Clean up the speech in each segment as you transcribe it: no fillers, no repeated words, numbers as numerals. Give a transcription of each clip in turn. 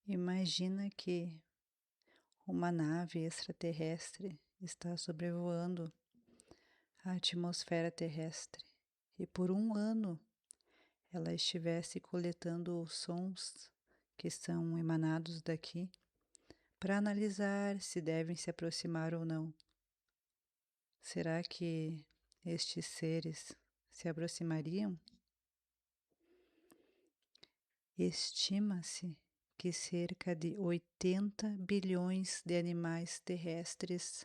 Imagina que uma nave extraterrestre está sobrevoando a atmosfera terrestre e por um ano ela estivesse coletando os sons que são emanados daqui para analisar se devem se aproximar ou não. Será que estes seres se aproximariam? Estima-se que cerca de 80 bilhões de animais terrestres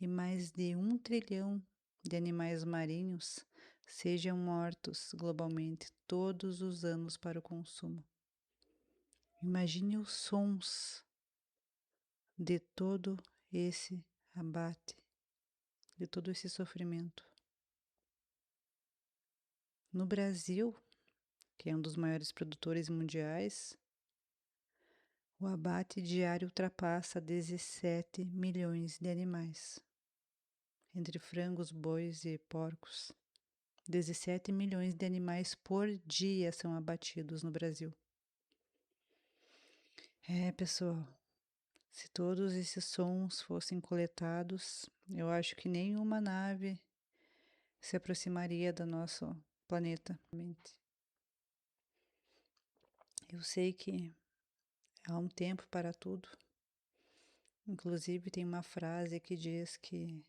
e mais de 1 trilhão de animais marinhos sejam mortos globalmente todos os anos para o consumo. Imagine os sons de todo esse abate, de todo esse sofrimento. No Brasil, que é um dos maiores produtores mundiais, o abate diário ultrapassa 17 milhões de animais, entre frangos, bois e porcos. 17 milhões de animais por dia são abatidos no Brasil. Pessoal, se todos esses sons fossem coletados, eu acho que nenhuma nave se aproximaria do nosso planeta. Eu sei que há um tempo para tudo. Inclusive tem uma frase que diz que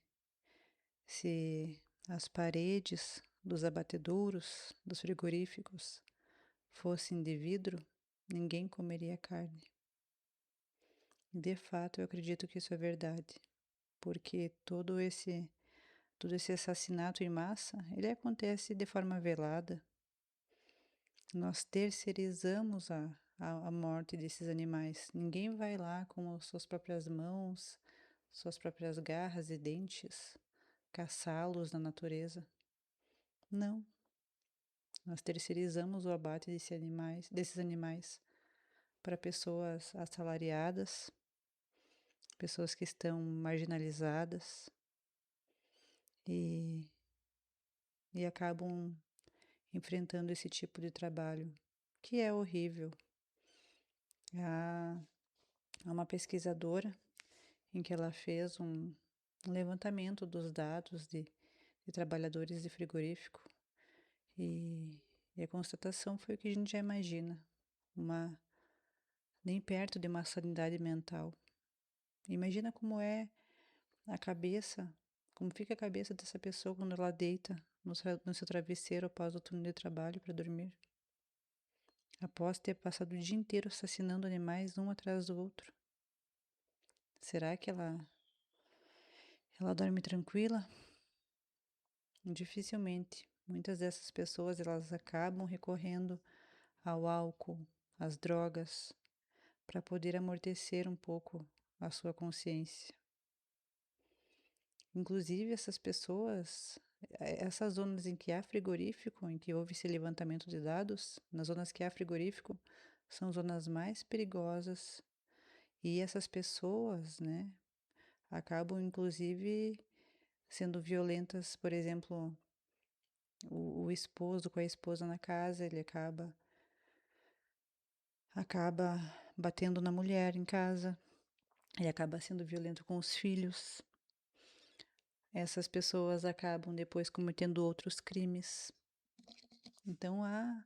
se as paredes dos abatedouros, dos frigoríficos, fossem de vidro, ninguém comeria carne. De fato, eu acredito que isso é verdade, porque todo esse assassinato em massa, ele acontece de forma velada. Nós terceirizamos a morte desses animais. Ninguém vai lá com as suas próprias mãos, suas próprias garras e dentes, caçá-los na natureza. Não. Nós terceirizamos o abate desses animais para pessoas assalariadas, pessoas que estão marginalizadas e, e acabam enfrentando esse tipo de trabalho, que é horrível. Há uma pesquisadora em que ela fez um levantamento dos dados de trabalhadores de frigorífico e a constatação foi o que a gente já imagina, nem perto de uma sanidade mental. Imagina como é a cabeça, como fica a cabeça dessa pessoa quando ela deita no seu travesseiro após o turno de trabalho para dormir, após ter passado o dia inteiro assassinando animais um atrás do outro. Será que ela dorme tranquila? Dificilmente. Muitas dessas pessoas elas acabam recorrendo ao álcool, às drogas, para poder amortecer um pouco a sua consciência. Inclusive essas pessoas, essas zonas em que há frigorífico, em que houve esse levantamento de dados, nas zonas que há frigorífico, são zonas mais perigosas e essas pessoas, né, acabam inclusive sendo violentas, por exemplo, o esposo com a esposa na casa, ele acaba batendo na mulher em casa, ele acaba sendo violento com os filhos. Essas pessoas acabam depois cometendo outros crimes. Então há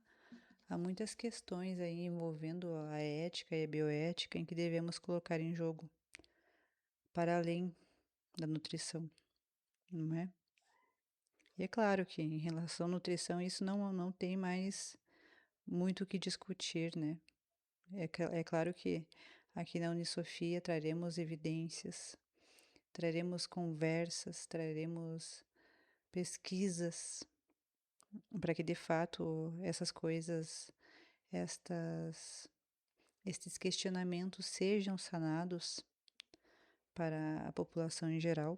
muitas questões aí envolvendo a ética e a bioética em que devemos colocar em jogo, para além da nutrição, não é? E é claro que em relação à nutrição isso não tem mais muito o que discutir, né? É claro que aqui na Unisofia traremos evidências, traremos conversas, traremos pesquisas para que de fato essas coisas, estes questionamentos sejam sanados para a população em geral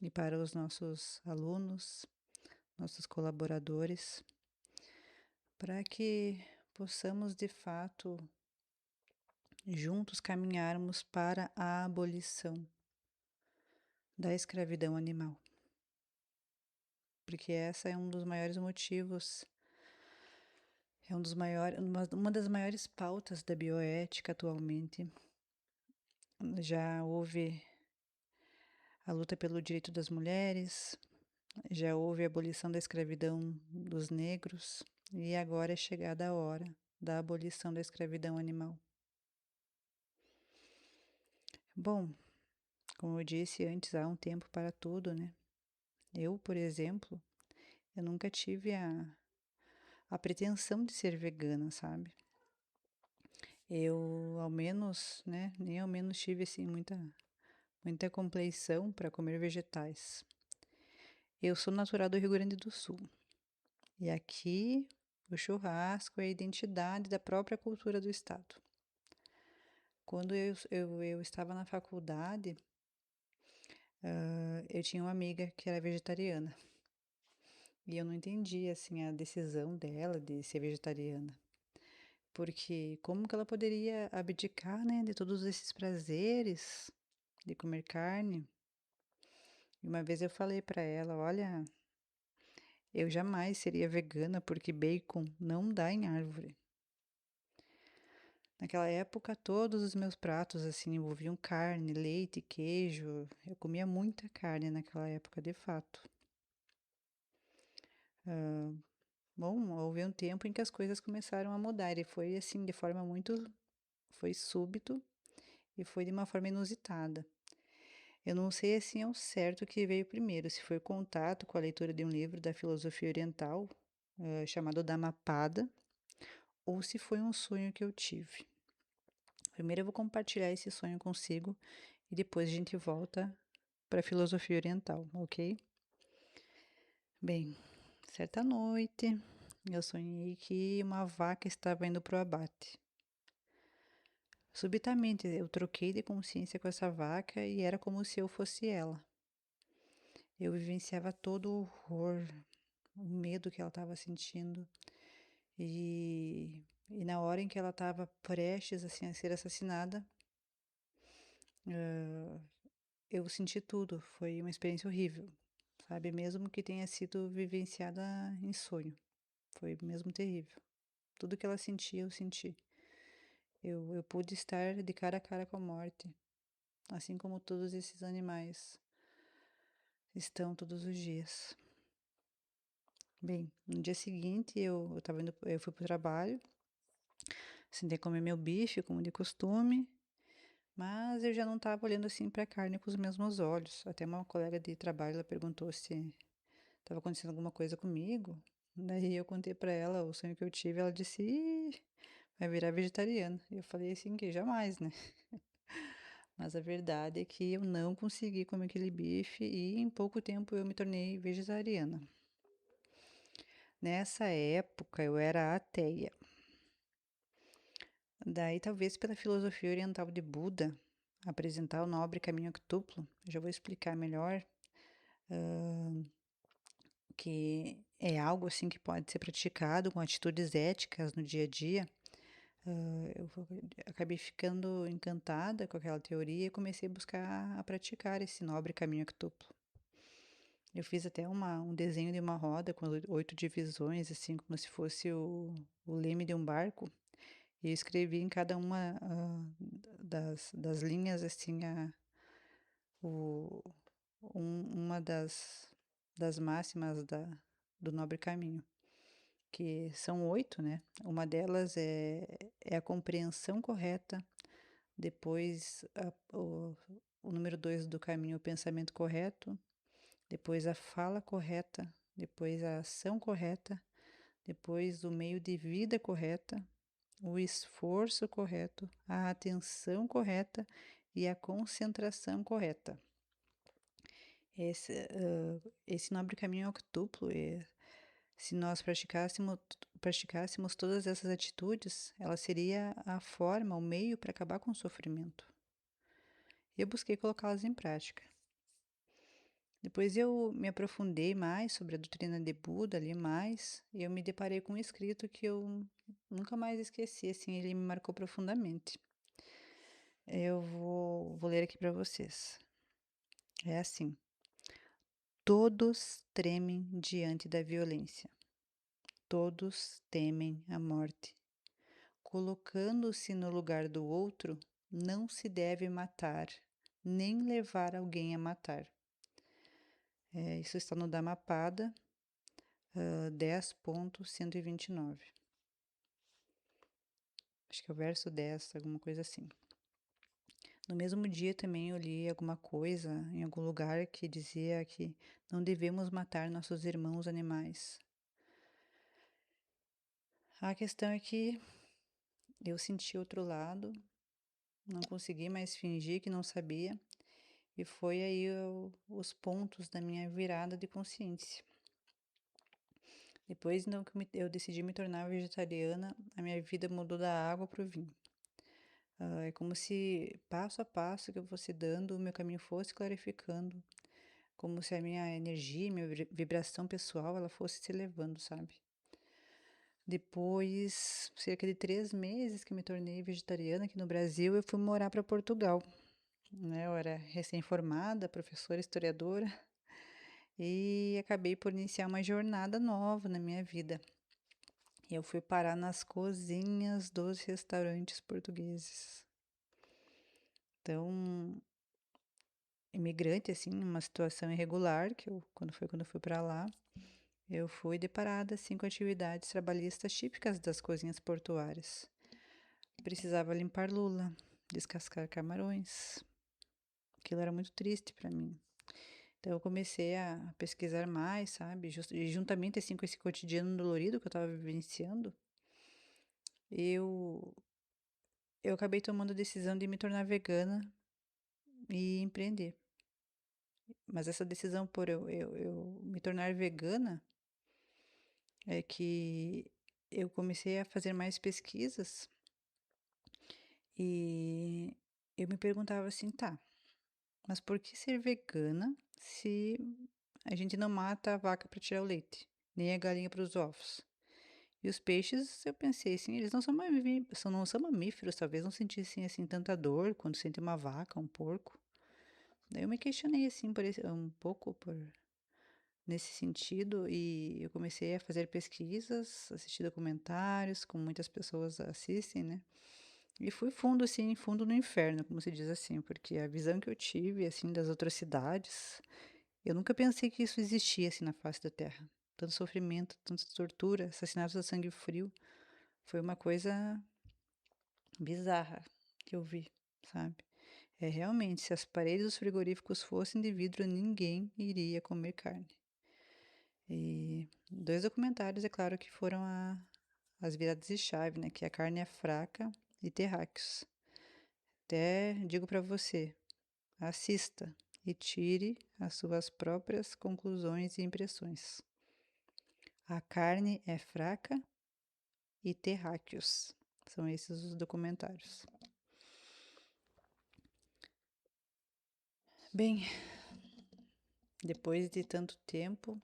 e para os nossos alunos, nossos colaboradores, para que possamos de fato juntos caminharmos para a abolição da escravidão animal. Porque essa é um dos maiores motivos É uma das maiores pautas da bioética atualmente. Já houve a luta pelo direito das mulheres, já houve a abolição da escravidão dos negros e agora é chegada a hora da abolição da escravidão animal. Bom, como eu disse antes, há um tempo para tudo, né? Eu, por exemplo, eu nunca tive a pretensão de ser vegana, sabe? Eu, ao menos, né, nem ao menos tive assim muita compleição para comer vegetais. Eu sou natural do Rio Grande do Sul. E aqui o churrasco é a identidade da própria cultura do estado. Quando eu estava na faculdade, eu tinha uma amiga que era vegetariana. E eu não entendia, assim, a decisão dela de ser vegetariana. Porque como que ela poderia abdicar, né, de todos esses prazeres de comer carne? E uma vez eu falei para ela, olha, eu jamais seria vegana porque bacon não dá em árvore. Naquela época, todos os meus pratos, assim, envolviam carne, leite, queijo. Eu comia muita carne naquela época, de fato. Bom, houve um tempo em que as coisas começaram a mudar e foi assim, de forma muito, foi súbito e foi de uma forma inusitada. Eu não sei assim ao certo o que veio primeiro, se foi o contato com a leitura de um livro da filosofia oriental, chamado Dhammapada, ou se foi um sonho que eu tive. Primeiro eu vou compartilhar esse sonho consigo e depois a gente volta para a filosofia oriental, ok? Bem, certa noite eu sonhei que uma vaca estava indo para o abate. Subitamente eu troquei de consciência com essa vaca e era como se eu fosse ela. Eu vivenciava todo o horror, o medo que ela estava sentindo e na hora em que ela estava prestes assim a ser assassinada, eu senti tudo. Foi uma experiência horrível, sabe? Mesmo que tenha sido vivenciada em sonho, foi mesmo terrível. Tudo que ela sentia, eu senti. Eu pude estar de cara a cara com a morte, assim como todos esses animais estão todos os dias. Bem, no dia seguinte eu fui pro trabalho, sentei comer meu bife, como de costume, mas eu já não estava olhando assim para a carne com os mesmos olhos. Até uma colega de trabalho, ela perguntou se estava acontecendo alguma coisa comigo. Daí eu contei para ela o sonho que eu tive, ela disse: "Ih, vai virar vegetariana". E eu falei assim que jamais, né? Mas a verdade é que eu não consegui comer aquele bife e em pouco tempo eu me tornei vegetariana. Nessa época eu era ateia. Daí, talvez pela filosofia oriental de Buda, apresentar o nobre caminho octuplo, eu já vou explicar melhor, que é algo assim que pode ser praticado com atitudes éticas no dia a dia. Acabei ficando encantada com aquela teoria e comecei a buscar a praticar esse nobre caminho octuplo. Eu fiz até um desenho de uma roda com 8 divisões, assim, como se fosse o leme de um barco. E eu escrevi em cada uma das linhas, assim, o, uma das máximas do Nobre Caminho, que são 8, né? Uma delas é a compreensão correta, depois o número 2 do caminho, o pensamento correto, depois a fala correta, depois a ação correta, depois o meio de vida correta, o esforço correto, a atenção correta e a concentração correta. Esse nobre caminho octuplo, se nós praticássemos todas essas atitudes, ela seria a forma, o meio para acabar com o sofrimento. Eu busquei colocá-las em prática. Depois eu me aprofundei mais sobre a doutrina de Buda, li mais, e eu me deparei com um escrito que eu nunca mais esqueci, assim, ele me marcou profundamente. Eu vou ler aqui para vocês. É assim: todos tremem diante da violência. Todos temem a morte. Colocando-se no lugar do outro, não se deve matar, nem levar alguém a matar. Isso está no Dhammapada, 10.129. Acho que é o verso 10, alguma coisa assim. No mesmo dia também eu li alguma coisa em algum lugar que dizia que não devemos matar nossos irmãos animais. A questão é que eu senti outro lado, não consegui mais fingir que não sabia, e foi aí os pontos da minha virada de consciência. Depois então, que eu decidi me tornar vegetariana, a minha vida mudou da água para o vinho. É como se passo a passo que eu fosse dando, o meu caminho fosse clarificando, como se a minha energia, minha vibração pessoal, ela fosse se elevando, sabe? Depois, cerca de 3 meses que me tornei vegetariana aqui no Brasil, eu fui morar para Portugal, né? Eu era recém-formada, professora, historiadora, e acabei por iniciar uma jornada nova na minha vida. E eu fui parar nas cozinhas dos restaurantes portugueses. Então, imigrante, assim, numa situação irregular, quando eu fui para lá, eu fui deparada, assim, com atividades trabalhistas típicas das cozinhas portuárias. Precisava limpar lula, descascar camarões. Aquilo era muito triste para mim. Então eu comecei a pesquisar mais, sabe? E juntamente assim com esse cotidiano dolorido que eu estava vivenciando, eu eu acabei tomando a decisão de me tornar vegana e empreender. Mas essa decisão por eu me tornar vegana é que eu comecei a fazer mais pesquisas e eu me perguntava assim, tá, mas por que ser vegana se a gente não mata a vaca para tirar o leite, nem a galinha para os ovos? E os peixes, eu pensei assim, eles não são mamíferos, talvez não sentissem assim tanta dor quando sentem uma vaca, um porco. Daí eu me questionei assim um pouco nesse sentido e eu comecei a fazer pesquisas, assistir documentários, como muitas pessoas assistem, né? E fui fundo assim, fundo no inferno, como se diz assim, porque a visão que eu tive assim das outras cidades, eu nunca pensei que isso existia assim na face da Terra. Tanto sofrimento, tanta tortura, assassinatos a sangue frio, foi uma coisa bizarra que eu vi, sabe? É realmente, se as paredes dos frigoríficos fossem de vidro, ninguém iria comer carne. E 2 documentários, é claro que foram as viradas de chave, né? Que a carne é fraca e terráqueos. Até digo para você, assista e tire as suas próprias conclusões e impressões. A carne é fraca e terráqueos. São esses os documentários. Bem, depois de tanto tempo,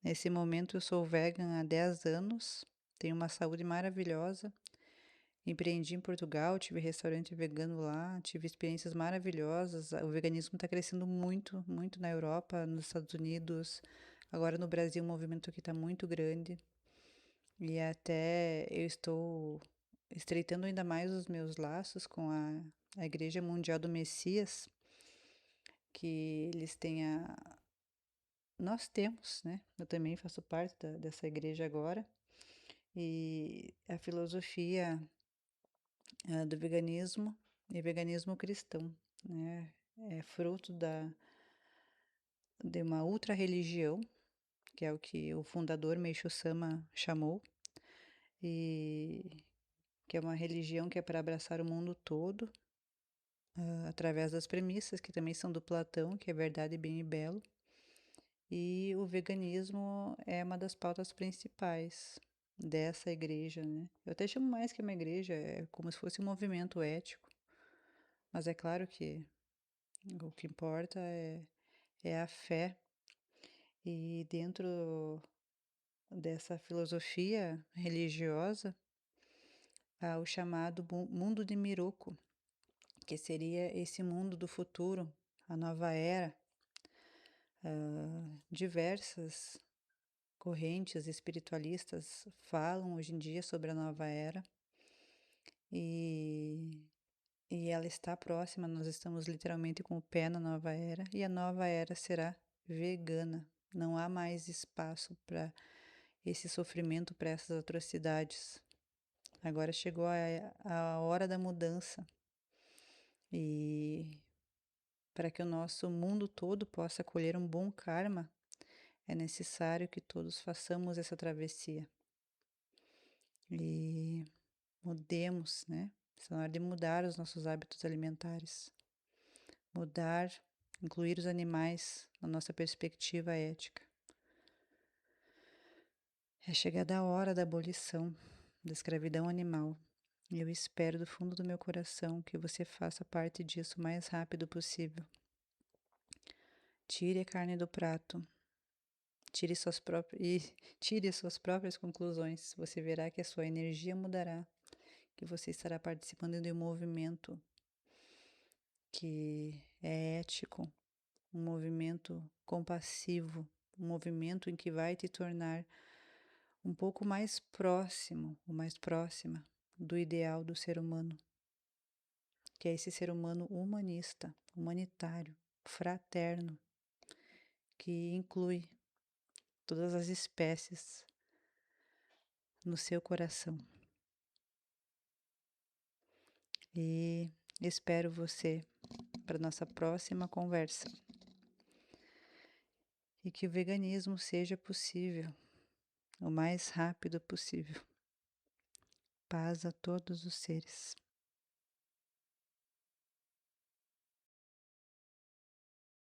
nesse momento eu sou vegan há 10 anos, tenho uma saúde maravilhosa. Empreendi em Portugal, tive restaurante vegano lá, tive experiências maravilhosas. O veganismo está crescendo muito, muito na Europa, nos Estados Unidos. Agora no Brasil o movimento aqui está muito grande. E até eu estou estreitando ainda mais os meus laços com a Igreja Mundial do Messias, que eles têm nós temos, né? Eu também faço parte dessa igreja agora. E a filosofia do veganismo e veganismo cristão, né? É fruto de uma outra religião, que é o que o fundador Meishu Sama chamou, e que é uma religião que é para abraçar o mundo todo, através das premissas que também são do Platão, que é verdade, bem e belo. E o veganismo é uma das pautas principais dessa igreja, né? Eu até chamo mais que uma igreja, é como se fosse um movimento ético, mas é claro que o que importa é a fé. E dentro dessa filosofia religiosa, há o chamado mundo de Miroku, que seria esse mundo do futuro, a nova era, diversas correntes espiritualistas falam hoje em dia sobre a nova era, e ela está próxima, nós estamos literalmente com o pé na nova era, e a nova era será vegana. Não há mais espaço para esse sofrimento, para essas atrocidades. Agora chegou a hora da mudança, e para que o nosso mundo todo possa colher um bom karma, é necessário que todos façamos essa travessia e mudemos, né? Está na hora de mudar os nossos hábitos alimentares, mudar, incluir os animais na nossa perspectiva ética. É chegada a hora da abolição da escravidão animal. E eu espero do fundo do meu coração que você faça parte disso o mais rápido possível. Tire a carne do prato, tire as suas próprias conclusões. Você verá que a sua energia mudará, que você estará participando de um movimento que é ético, um movimento compassivo, um movimento em que vai te tornar um pouco mais próximo, ou mais próxima do ideal do ser humano, que é esse ser humano humanista, humanitário, fraterno, que inclui todas as espécies no seu coração. E espero você para nossa próxima conversa. E que o veganismo seja possível, o mais rápido possível. Paz a todos os seres.